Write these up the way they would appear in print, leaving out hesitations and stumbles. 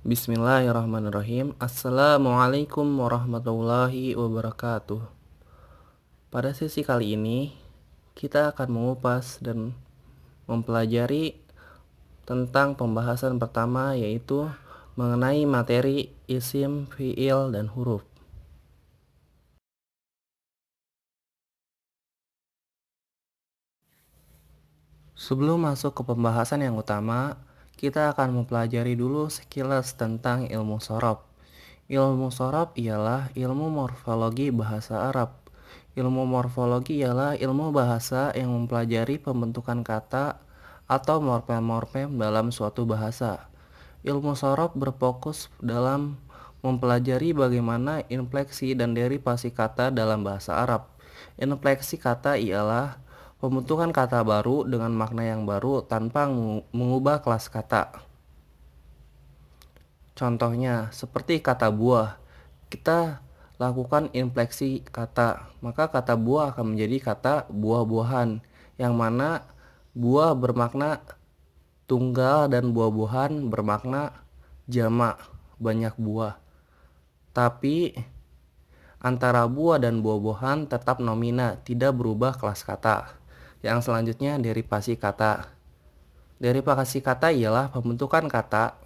Bismillahirrahmanirrahim. Assalamualaikum warahmatullahi wabarakatuh. Pada sesi kali ini, kita akan mengupas dan mempelajari tentang pembahasan pertama, yaitu mengenai materi isim, fiil, dan huruf. Sebelum masuk ke pembahasan yang utama, kita akan mempelajari dulu sekilas tentang ilmu sorof. Ilmu sorof ialah ilmu morfologi bahasa Arab. Ilmu morfologi ialah ilmu bahasa yang mempelajari pembentukan kata atau morfem-morfem dalam suatu bahasa. Ilmu sorof berfokus dalam mempelajari bagaimana infleksi dan derivasi kata dalam bahasa Arab. Infleksi kata ialah pembentukan kata baru dengan makna yang baru tanpa mengubah kelas kata. Contohnya, seperti kata buah, kita lakukan infleksi kata, maka kata buah akan menjadi kata buah-buahan, yang mana buah bermakna tunggal dan buah-buahan bermakna jamak, banyak buah. Tapi antara buah dan buah-buahan tetap nomina, tidak berubah kelas kata. Yang selanjutnya, derivasi kata. Derivasi kata ialah pembentukan kata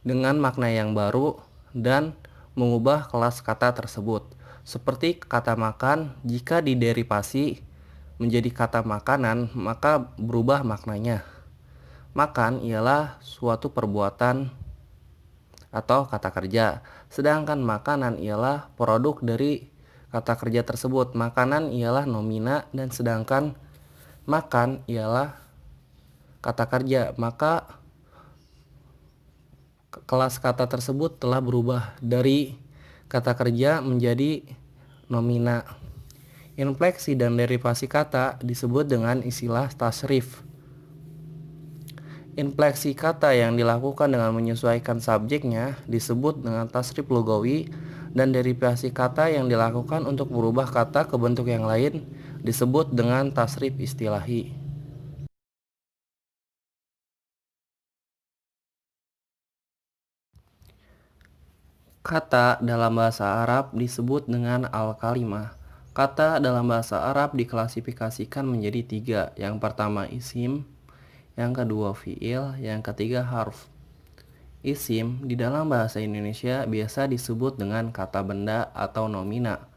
dengan makna yang baru dan mengubah kelas kata tersebut. Seperti kata makan, jika diderivasi menjadi kata makanan, maka berubah maknanya. Makan ialah suatu perbuatan atau kata kerja, sedangkan makanan ialah produk dari kata kerja tersebut. Makanan ialah nomina dan sedangkan makan ialah kata kerja, maka kelas kata tersebut telah berubah dari kata kerja menjadi nomina. Infleksi dan derivasi kata disebut dengan istilah tasrif. Infleksi kata yang dilakukan dengan menyesuaikan subjeknya disebut dengan tasrif lugawi, dan derivasi kata yang dilakukan untuk merubah kata ke bentuk yang lain disebut dengan tasrif istilahi. Kata dalam bahasa Arab disebut dengan al-kalimah. Kata dalam bahasa Arab diklasifikasikan menjadi 3. Yang pertama isim, yang kedua fiil, yang ketiga harf. Isim di dalam bahasa Indonesia biasa disebut dengan kata benda atau nomina.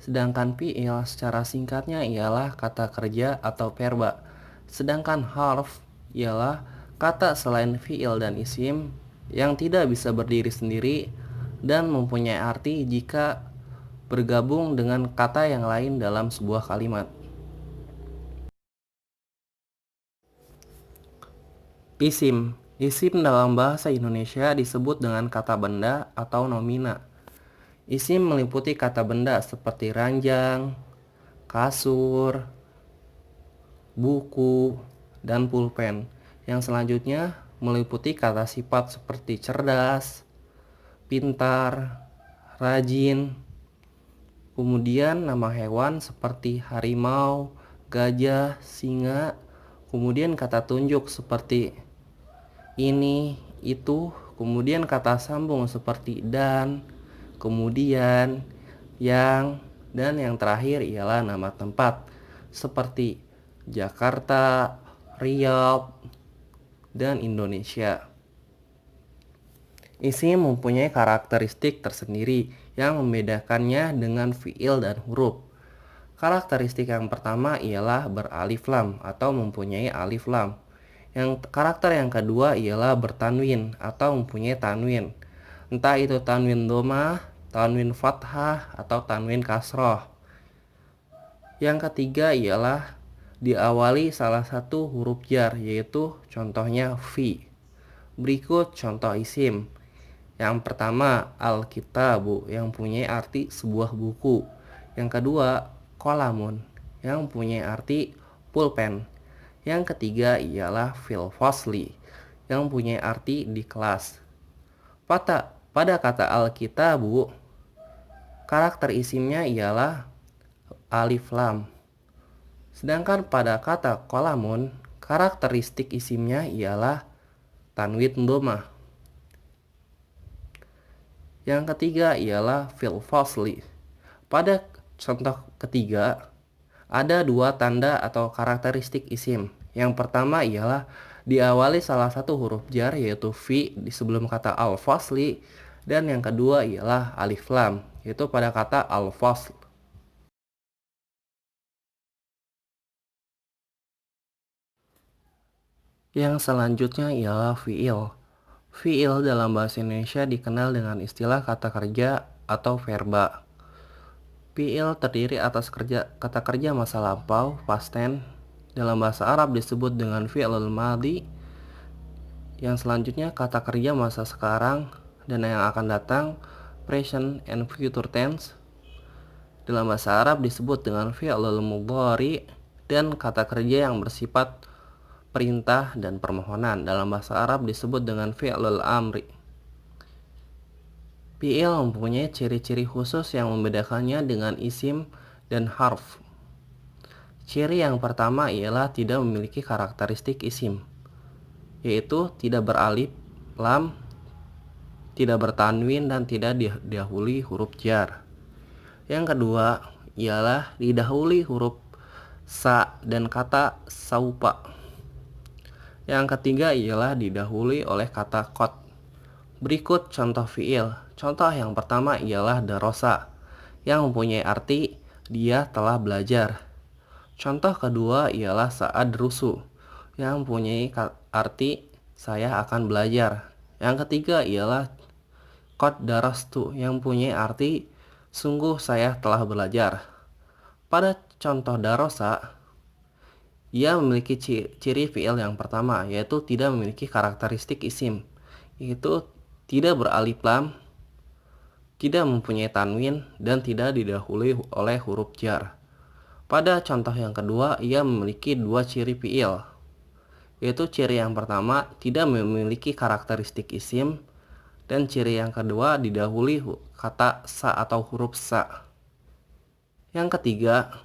Sedangkan fiil secara singkatnya ialah kata kerja atau verba. Sedangkan harf ialah kata selain fiil dan isim yang tidak bisa berdiri sendiri dan mempunyai arti jika bergabung dengan kata yang lain dalam sebuah kalimat. Isim. Isim dalam bahasa Indonesia disebut dengan kata benda atau nomina. Isim meliputi kata benda seperti ranjang, kasur, buku, dan pulpen. Yang selanjutnya meliputi kata sifat seperti cerdas, pintar, rajin. Kemudian nama hewan seperti harimau, gajah, singa. Kemudian kata tunjuk seperti ini, itu. Kemudian kata sambung seperti dan, kemudian, yang, dan yang terakhir ialah nama tempat seperti Jakarta, Riau, dan Indonesia. Isim mempunyai karakteristik tersendiri yang membedakannya dengan fiil dan huruf. Karakteristik yang pertama ialah beralif lam atau mempunyai alif lam. Karakter yang kedua ialah bertanwin atau mempunyai tanwin. Entah itu tanwin dhamma, tanwin fathah, atau tanwin kasroh. Yang ketiga ialah diawali salah satu huruf jar, yaitu contohnya fi. Berikut contoh isim. Yang pertama, al-kitabu, yang punya arti sebuah buku. Yang kedua, kolamun, yang punya arti pulpen. Yang ketiga ialah fil fasli, yang punya arti di kelas. Pada kata al-kitabu, karakter isimnya ialah alif lam. Sedangkan pada kata kolamun, karakteristik isimnya ialah tanwin dhamma. Yang ketiga ialah fil fasli. Pada contoh ketiga, ada dua tanda atau karakteristik isim. Yang pertama ialah diawali salah satu huruf jar yaitu fi di sebelum kata al-fasli, dan yang kedua ialah alif lam yaitu pada kata al-fasl. Yang selanjutnya ialah fiil. Fiil dalam bahasa Indonesia dikenal dengan istilah kata kerja atau verba. Fiil terdiri atas kata kerja masa lampau, past tense. Dalam bahasa Arab disebut dengan fi'lul madhi. Yang selanjutnya kata kerja masa sekarang dan yang akan datang, present and future tense. Dalam bahasa Arab disebut dengan fi'lul mudhari dan kata kerja yang bersifat perintah dan permohonan. Dalam bahasa Arab disebut dengan fi'lul amri. Fi'il mempunyai ciri-ciri khusus yang membedakannya dengan isim dan harf. Ciri yang pertama ialah tidak memiliki karakteristik isim, yaitu tidak beralif lam, tidak bertanwin, dan tidak didahului huruf jar. Yang kedua ialah didahului huruf sa dan kata saupa. Yang ketiga ialah didahului oleh kata qad. Berikut contoh fiil. Contoh yang pertama ialah darosa, yang mempunyai arti dia telah belajar. Contoh kedua ialah sa'adrusu, yang mempunyai arti saya akan belajar. Yang ketiga ialah qad darastu, yang mempunyai arti sungguh saya telah belajar. Pada contoh darosa, ia memiliki ciri fiil yang pertama, yaitu tidak memiliki karakteristik isim, yaitu tidak beralif lam, tidak mempunyai tanwin, dan tidak didahului oleh huruf jar. Pada contoh yang kedua, ia memiliki dua ciri fiil, yaitu ciri yang pertama tidak memiliki karakteristik isim, dan ciri yang kedua didahului kata sa atau huruf sa. Yang ketiga,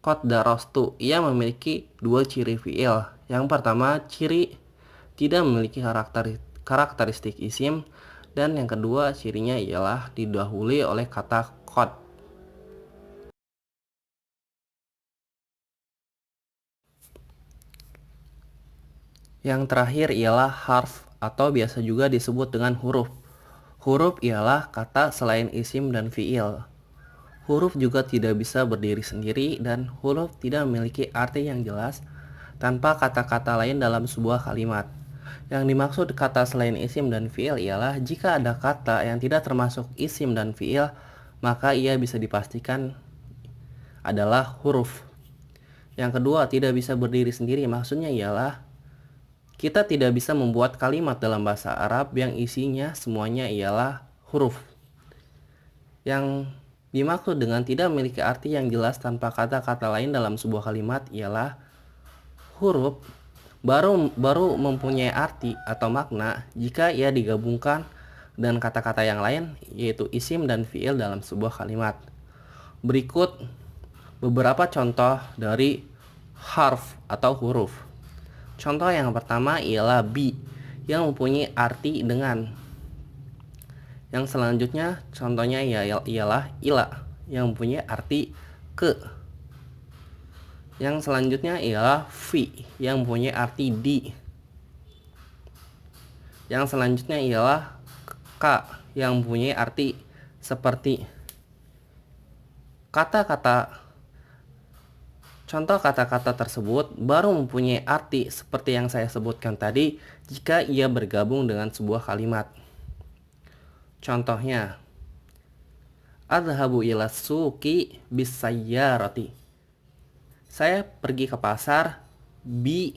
qad darastu, ia memiliki dua ciri fiil. Yang pertama, ciri tidak memiliki karakteristik isim, dan yang kedua cirinya ialah didahului oleh kata qad. Yang terakhir ialah harf atau biasa juga disebut dengan huruf. Huruf ialah kata selain isim dan fiil. Huruf juga tidak bisa berdiri sendiri dan huruf tidak memiliki arti yang jelas tanpa kata-kata lain dalam sebuah kalimat. Yang dimaksud kata selain isim dan fiil ialah jika ada kata yang tidak termasuk isim dan fiil, maka ia bisa dipastikan adalah huruf. Yang kedua, tidak bisa berdiri sendiri, maksudnya ialah kita tidak bisa membuat kalimat dalam bahasa Arab yang isinya semuanya ialah huruf. Yang dimaksud dengan tidak memiliki arti yang jelas tanpa kata-kata lain dalam sebuah kalimat ialah huruf baru mempunyai arti atau makna jika ia digabungkan dan kata-kata yang lain, yaitu isim dan fiil dalam sebuah kalimat. Berikut beberapa contoh dari harf atau huruf. Contoh yang pertama ialah bi, yang mempunyai arti dengan. Yang selanjutnya contohnya ialah ila, yang mempunyai arti ke. Yang selanjutnya ialah fi, yang mempunyai arti di. Yang selanjutnya ialah ka, yang mempunyai arti seperti. Contoh kata-kata tersebut baru mempunyai arti seperti yang saya sebutkan tadi jika ia bergabung dengan sebuah kalimat. Contohnya, adhabu ila suqi bisayyarati. Saya pergi ke pasar bi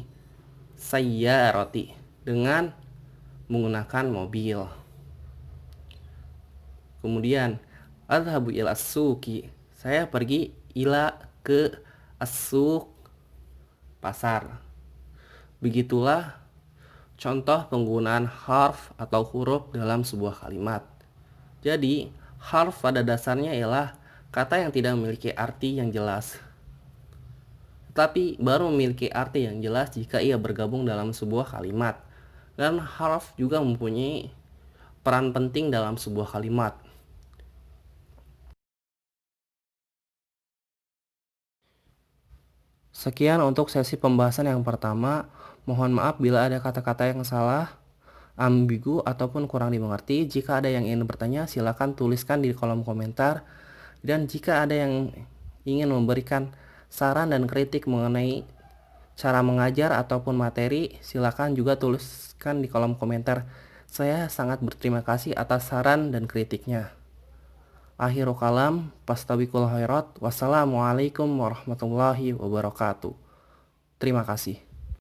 sayyarati, dengan menggunakan mobil. Kemudian, adhabu ila suqi. Saya pergi ila ke as-suq, pasar. Begitulah contoh penggunaan harf atau huruf dalam sebuah kalimat. Jadi, harf pada dasarnya ialah kata yang tidak memiliki arti yang jelas, tetapi baru memiliki arti yang jelas jika ia bergabung dalam sebuah kalimat. Dan huruf juga mempunyai peran penting dalam sebuah kalimat. Sekian untuk sesi pembahasan yang pertama. Mohon maaf bila ada kata-kata yang salah, ambigu, ataupun kurang dimengerti. Jika ada yang ingin bertanya, silakan tuliskan di kolom komentar. Dan jika ada yang ingin memberikan saran dan kritik mengenai cara mengajar ataupun materi, silakan juga tuliskan di kolom komentar. Saya sangat berterima kasih atas saran dan kritiknya. Akhirul kalam, fastabiqul khairat. Wassalamualaikum warahmatullahi wabarakatuh. Terima kasih.